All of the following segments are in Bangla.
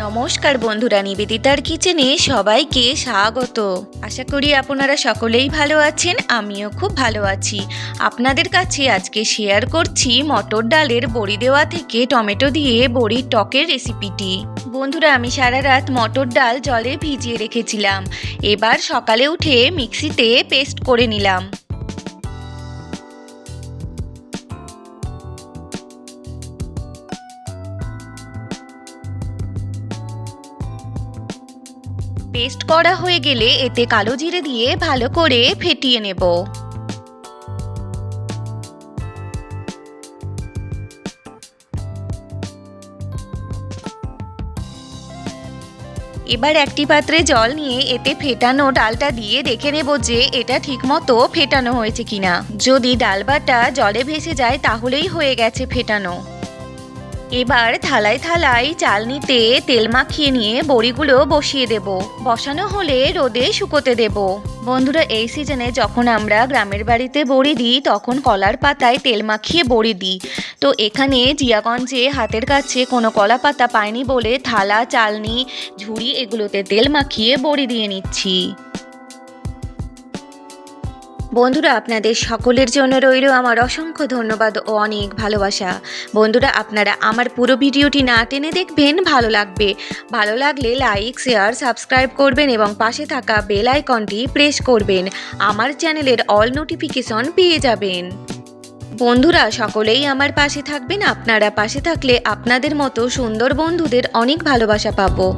নমস্কার বন্ধুরা, নিবেদিতার কিচেনে সবাইকে স্বাগত। আশা করি আপনারা সকলেই ভালো আছেন, আমিও খুব ভালো আছি। আপনাদের কাছে আজকে শেয়ার করছি মটর ডালের বড়ি দেওয়া থেকে টমেটো দিয়ে বড়ির টকের রেসিপিটি। বন্ধুরা, আমি সারা রাত মটর ডাল জলে ভিজিয়ে রেখেছিলাম। এবার সকালে উঠে মিক্সিতে পেস্ট করে নিলাম। পেস্ট করা হয়ে গেলে এতে কালো জিরে দিয়ে ভালো করে ফেটিয়ে নেব। এবার একটি পাত্রে জল নিয়ে এতে ফেটানো ডালটা দিয়ে দেখে নেব যে এটা ঠিকমতো ফেটানো হয়েছে কিনা। যদি ডাল বাটা জলে ভেসে যায় তাহলেই হয়ে গেছে ফেটানো। এবার থালায় থালায় চালনিতে তেল মাখিয়ে নিয়ে বড়িগুলো বসিয়ে দেব। বসানো হলে রোদে শুকোতে দেব। বন্ধুরা, এই সিজনে যখন আমরা গ্রামের বাড়িতে বড়ি দিই তখন কলার পাতায় তেল মাখিয়ে বড়ি দিই। তো এখানে জিয়াগঞ্জে হাতের কাছে কোনো কলা পাতা পাইনি বলে থালা, চালনি, ঝুড়ি এগুলোতে তেল মাখিয়ে বড়ি দিয়ে নিচ্ছি। বন্ধুরা, আপনাদের সকলের জন্য রইল আমার অসংখ্য ধন্যবাদ ও অনেক ভালোবাসা। বন্ধুরা, আপনারা আমার পুরো ভিডিওটি না টেনে দেখবেন, ভালো লাগবে। ভালো লাগলে লাইক, শেয়ার, সাবস্ক্রাইব করবেন এবং পাশে থাকা বেল আইকনটি প্রেস করবেন। আমার চ্যানেলের অল নোটিফিকেশন পেয়ে যাবেন। বন্ধুরা, সকলেই আমার পাশে থাকবেন। আপনারা পাশে থাকলে আপনাদের মতো সুন্দর বন্ধুদের অনেক ভালোবাসা পাবো।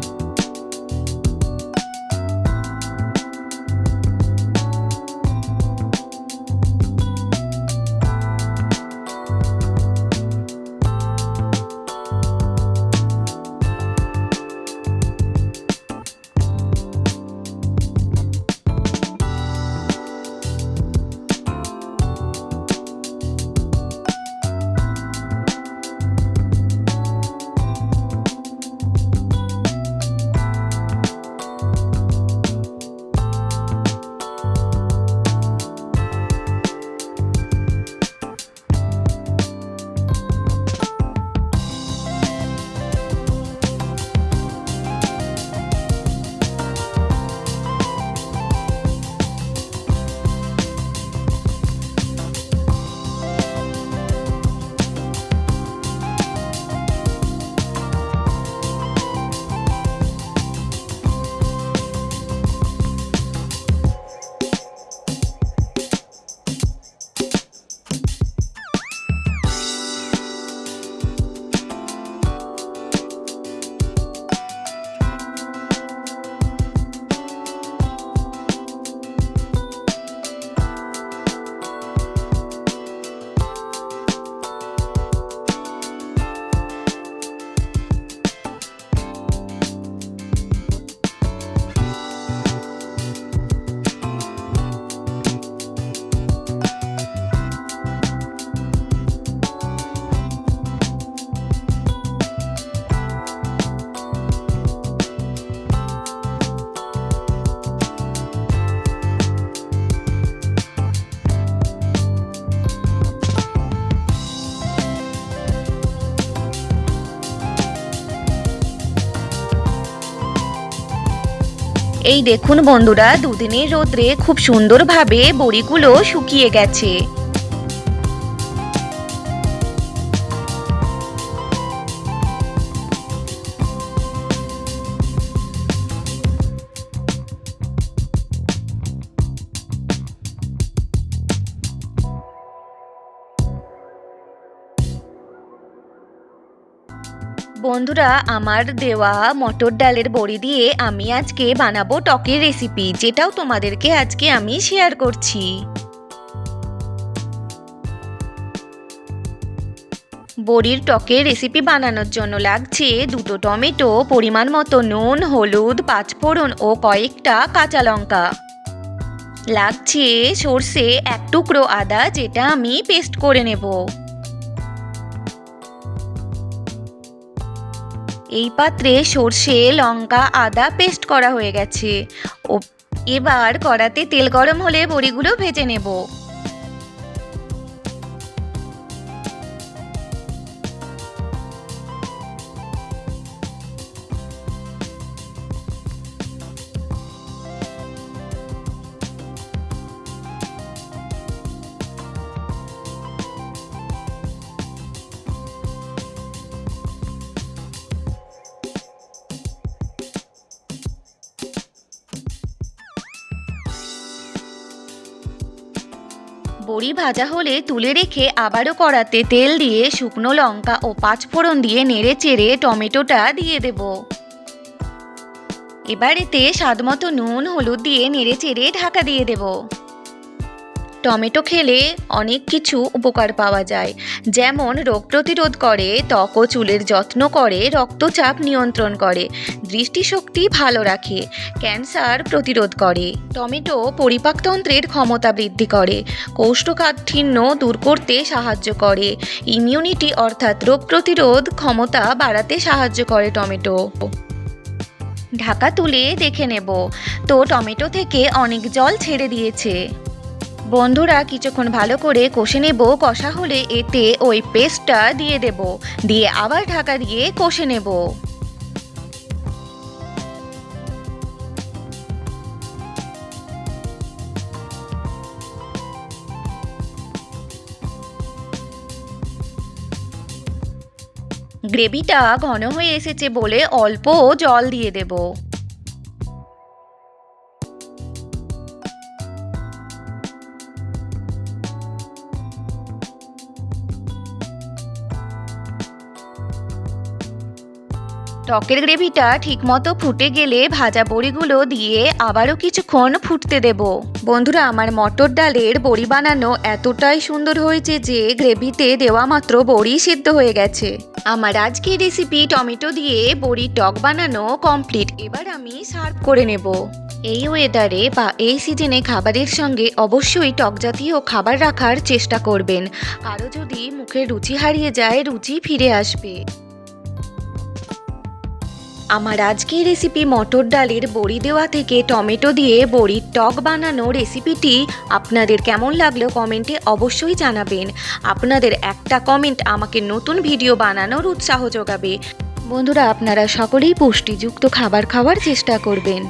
এই দেখুন বন্ধুরা, দুদিনের রোদ্রে খুব সুন্দরভাবে বড়িগুলো শুকিয়ে গেছে। বন্ধুরা, আমার দেওয়া মটর ডালের বড়ি দিয়ে আমি আজকে বানাবো টকের রেসিপি, যেটাও তোমাদেরকে আজকে আমি শেয়ার করছি। বড়ির টকের রেসিপি বানানোর জন্য লাগছে দুটো টমেটো, পরিমাণ মতো নুন, হলুদ, পাঁচফোড়ন ও কয়েকটা কাঁচা লঙ্কা। লাগছে সর্ষে, এক টুকরো আদা, যেটা আমি পেস্ট করে নেব। এই পাত্রে সর্ষে, লঙ্কা, আদা পেস্ট করা হয়ে গেছে। এবার কড়াতে তেল গরম হলে বড়িগুলো ভেজে নেব। বড়ি ভাজা হলে তুলে রেখে আবারও কড়াতে তেল দিয়ে শুকনো লঙ্কা ও পাঁচফোড়ন দিয়ে নেড়ে চেড়ে টমেটোটা দিয়ে দেব। এবার এতে স্বাদমতো নুন হলুদ দিয়ে নেড়ে চেড়ে ঢাকা দিয়ে দেব। টমেটো খেলে অনেক কিছু উপকার পাওয়া যায়, যেমন রোগ প্রতিরোধ করে, ত্বক ও চুলের যত্ন করে, রক্তচাপ নিয়ন্ত্রণ করে, দৃষ্টিশক্তি ভালো রাখে, ক্যান্সার প্রতিরোধ করে। টমেটো পরিপাকতন্ত্রের ক্ষমতা বৃদ্ধি করে, কোষ্ঠকাঠিন্য দূর করতে সাহায্য করে, ইমিউনিটি অর্থাৎ রোগ প্রতিরোধ ক্ষমতা বাড়াতে সাহায্য করে টমেটো। ঢাকা তুলে দেখে নেব তো টমেটো থেকে অনেক জল ছেড়ে দিয়েছে। বন্ধুরা কিছুক্ষণ ভালো করে কষে নেব। কষা হলে এতে ওই পেস্টটা দিয়ে দেব, দিয়ে আবার ঢাকা দিয়ে কষে নেব। গ্রেভিটা ঘন হয়ে এসেছে বলে অল্প জল দিয়ে দেব। টকের গ্রেভিটা ঠিকমতো ফুটে গেলে ভাজা বড়িগুলো দিয়ে আবারও কিছুক্ষণ ফুটতে দেব। বন্ধুরা আমার মটর ডালের বড়ি বানানো এতটাই সুন্দর হয়েছে যে গ্রেভিতে দেওয়া মাত্র বড়ি সিদ্ধ হয়ে গেছে। আমার আজকের রেসিপি টমেটো দিয়ে বড়ির টক বানানো কমপ্লিট। এবার আমি সার্ভ করে নেব। এই ওয়েদারে বা এই সিজনে খাবারের সঙ্গে অবশ্যই টক জাতীয় খাবার রাখার চেষ্টা করবেন। কারো যদি মুখের রুচি হারিয়ে যায়, রুচি ফিরে আসবে। আমার আজকের রেসিপি মটর ডালের বড়ি দেওয়া থেকে টমেটো দিয়ে বড়ির টক বানানো রেসিপিটি আপনাদের কেমন লাগলো কমেন্টে অবশ্যই জানাবেন। আপনাদের একটা কমেন্ট আমাকে নতুন ভিডিও বানানোর উৎসাহ যোগাবে। বন্ধুরা আপনারা সকলেই পুষ্টিযুক্ত খাবার খাওয়ার চেষ্টা করবেন।